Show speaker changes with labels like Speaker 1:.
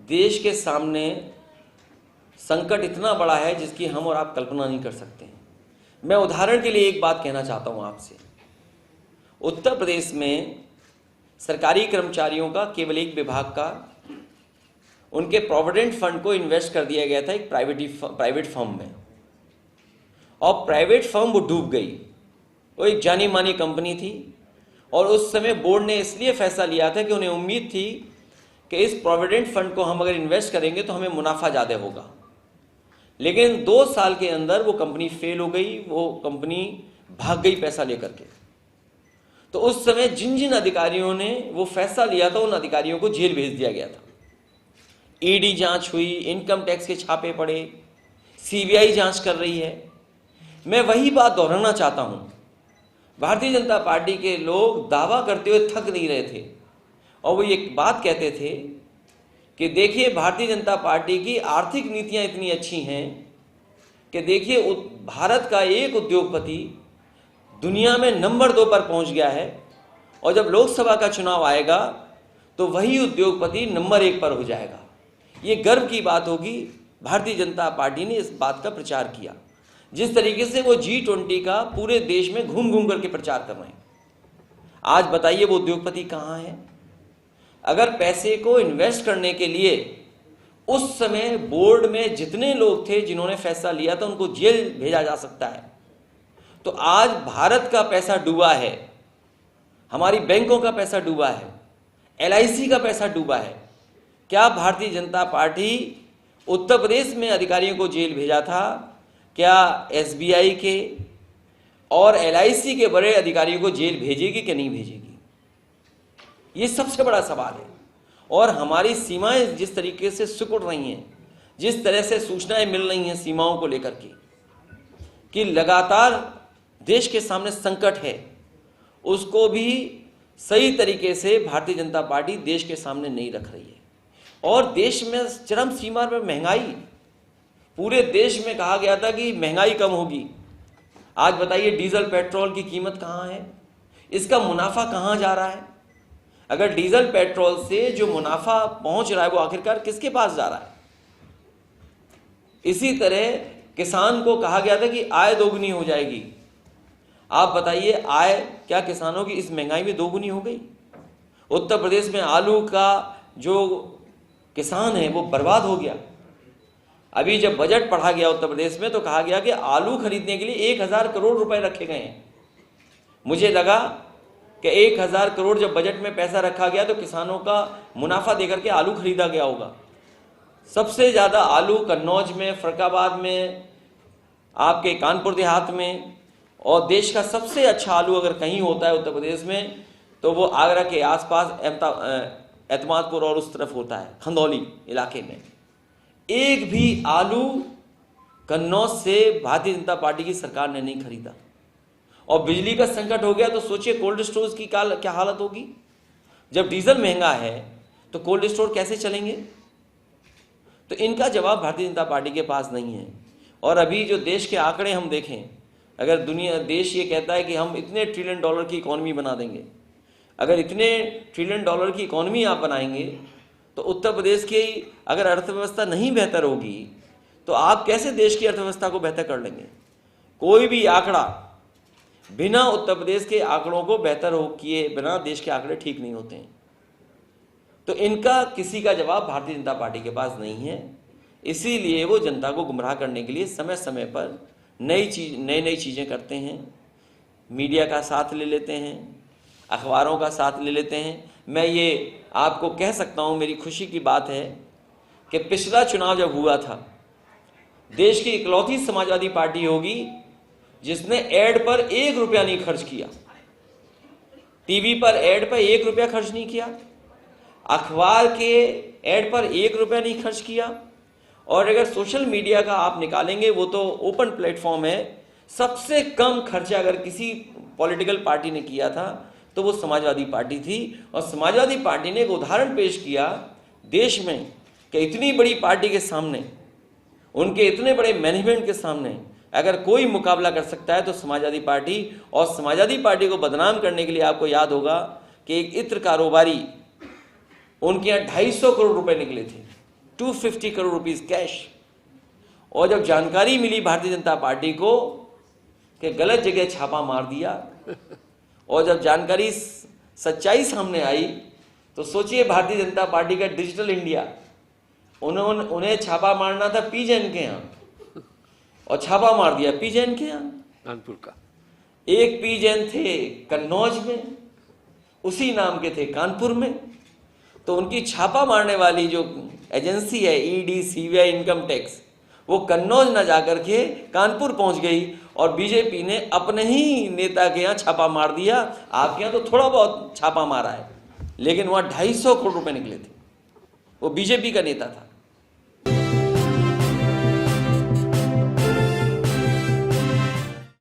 Speaker 1: देश के सामने संकट इतना बड़ा है जिसकी हम और आप कल्पना नहीं कर सकते हैं। मैं उदाहरण के लिए एक बात कहना चाहता हूं आपसे। उत्तर प्रदेश में सरकारी कर्मचारियों का केवल एक विभाग का, उनके प्रोविडेंट फंड को इन्वेस्ट कर दिया गया था एक प्राइवेट फर्म में, और प्राइवेट फर्म वो डूब गई। वो एक जानी मानी कंपनी थी, और उस समय बोर्ड ने इसलिए फैसला लिया था कि उन्हें उम्मीद थी कि इस प्रोविडेंट फंड को हम अगर इन्वेस्ट करेंगे तो हमें मुनाफा ज़्यादा होगा। लेकिन 2 साल के अंदर वो कंपनी फेल हो गई, वो कंपनी भाग गई पैसा लेकर के। तो उस समय जिन जिन अधिकारियों ने वो फैसला लिया था उन अधिकारियों को जेल भेज दिया गया था। ईडी जांच हुई, इनकम टैक्स के छापे पड़े, सीबीआई जांच कर रही है। मैं वही बात दोहराना चाहता हूं। भारतीय जनता पार्टी के लोग दावा करते हुए थक नहीं रहे थे, और वो एक बात कहते थे कि देखिए भारतीय जनता पार्टी की आर्थिक नीतियां इतनी अच्छी हैं कि देखिए भारत का एक उद्योगपति दुनिया में नंबर 2 पर पहुंच गया है, और जब लोकसभा का चुनाव आएगा तो वही उद्योगपति नंबर 1 पर हो जाएगा। ये गर्व की बात होगी। भारतीय जनता पार्टी ने इस बात का प्रचार किया। जिस तरीके से वो G20 का पूरे देश में घूम घूम करके प्रचार कर रहे हैं, आज बताइए वो उद्योगपति कहाँ है? अगर पैसे को इन्वेस्ट करने के लिए उस समय बोर्ड में जितने लोग थे जिन्होंने फैसला लिया था उनको जेल भेजा जा सकता है, तो आज भारत का पैसा डूबा है, हमारी बैंकों का पैसा डूबा है, LIC का पैसा डूबा है। क्या भारतीय जनता पार्टी उत्तर प्रदेश में अधिकारियों को जेल भेजा था? क्या SBI के और LIC के बड़े अधिकारियों को जेल भेजेगी कि नहीं भेजेगी? ये सबसे बड़ा सवाल है। और हमारी सीमाएं जिस तरीके से सिकुड़ रही हैं, जिस तरह से सूचनाएं मिल रही हैं सीमाओं को लेकर के कि लगातार देश के सामने संकट है, उसको भी सही तरीके से भारतीय जनता पार्टी देश के सामने नहीं रख रही है। और देश में चरम सीमा पर महंगाई, पूरे देश में कहा गया था कि महंगाई कम होगी। आज बताइए डीजल पेट्रोल की कीमत कहाँ है? इसका मुनाफा कहाँ जा रहा है? अगर डीजल पेट्रोल से जो मुनाफा पहुंच रहा है वो आखिरकार किसके पास जा रहा है? इसी तरह किसान को कहा गया था कि आय दोगुनी हो जाएगी। आप बताइए आय क्या किसानों की इस महंगाई में दोगुनी हो गई? उत्तर प्रदेश में आलू का जो किसान है वो बर्बाद हो गया। अभी जब बजट पढ़ा गया उत्तर प्रदेश में तो कहा गया कि आलू खरीदने के लिए 1000 करोड़ रुपए रखे गए हैं। मुझे लगा कि 1000 करोड़ जब बजट में पैसा रखा गया तो किसानों का मुनाफा देकर के आलू खरीदा गया होगा। सबसे ज़्यादा आलू कन्नौज में, फर्रुखाबाद में, आपके कानपुर देहात में, और देश का सबसे अच्छा आलू अगर कहीं होता है उत्तर प्रदेश में तो वो आगरा के आसपास एतमादपुर और उस तरफ होता है, खंदौली इलाके में। एक भी आलू कन्नौज से भारतीय जनता पार्टी की सरकार ने नहीं खरीदा। और बिजली का संकट हो गया तो सोचिए कोल्ड स्टोर्स की क्या हालत होगी। जब डीजल महंगा है तो कोल्ड स्टोर कैसे चलेंगे? तो इनका जवाब भारतीय जनता पार्टी के पास नहीं है। और अभी जो देश के आंकड़े हम देखें, अगर देश ये कहता है कि हम इतने $1 ट्रिलियन की इकॉनमी बना देंगे, अगर इतने $1 ट्रिलियन की इकॉनमी आप बनाएंगे तो उत्तर प्रदेश की अगर अर्थव्यवस्था नहीं बेहतर होगी तो आप कैसे देश की अर्थव्यवस्था को बेहतर कर लेंगे? कोई भी आंकड़ा बिना उत्तर प्रदेश के आंकड़ों को बेहतर हो किए बिना देश के आंकड़े ठीक नहीं होते हैं। तो इनका किसी का जवाब भारतीय जनता पार्टी के पास नहीं है। इसीलिए वो जनता को गुमराह करने के लिए समय समय पर नई चीज़ें करते हैं। मीडिया का साथ ले लेते हैं, अखबारों का साथ ले लेते हैं। मैं ये आपको कह सकता हूँ, मेरी खुशी की बात है कि पिछला चुनाव जब हुआ था, देश की इकलौती समाजवादी पार्टी होगी जिसने एड पर 1 रुपया नहीं खर्च किया। टीवी पर एड पर 1 रुपया खर्च नहीं किया, अखबार के एड पर 1 रुपया नहीं खर्च किया। और अगर सोशल मीडिया का आप निकालेंगे, वो तो ओपन प्लेटफॉर्म है, सबसे कम खर्चा अगर किसी पॉलिटिकल पार्टी ने किया था तो वो समाजवादी पार्टी थी। और समाजवादी पार्टी ने एक उदाहरण पेश किया देश में कि इतनी बड़ी पार्टी के सामने, उनके इतने बड़े मैनेजमेंट के सामने अगर कोई मुकाबला कर सकता है तो समाजवादी पार्टी। और समाजवादी पार्टी को बदनाम करने के लिए आपको याद होगा कि एक इत्र कारोबारी, उनके यहाँ 250 करोड़ रुपए निकले थे। 250 करोड़ रुपीस कैश। और जब जानकारी मिली भारतीय जनता पार्टी को कि गलत जगह छापा मार दिया, और जब जानकारी सच्चाई सामने आई, तो सोचिए भारतीय जनता पार्टी का डिजिटल इंडिया, उन्हें छापा मारना था पी जैन के यहाँ, और छापा मार दिया पी जैन के यहाँ,
Speaker 2: कानपुर का।
Speaker 1: एक पी जैन थे कन्नौज में, उसी नाम के थे कानपुर में। तो उनकी छापा मारने वाली जो एजेंसी है ईडी, सीबीआई, इनकम टैक्स, वो कन्नौज न जाकर के कानपुर पहुंच गई, और बीजेपी ने अपने ही नेता के यहाँ छापा मार दिया। आपके यहाँ तो थोड़ा बहुत छापा मारा है, लेकिन वहाँ 250 करोड़ रुपए निकले थे। वो बीजेपी का नेता था।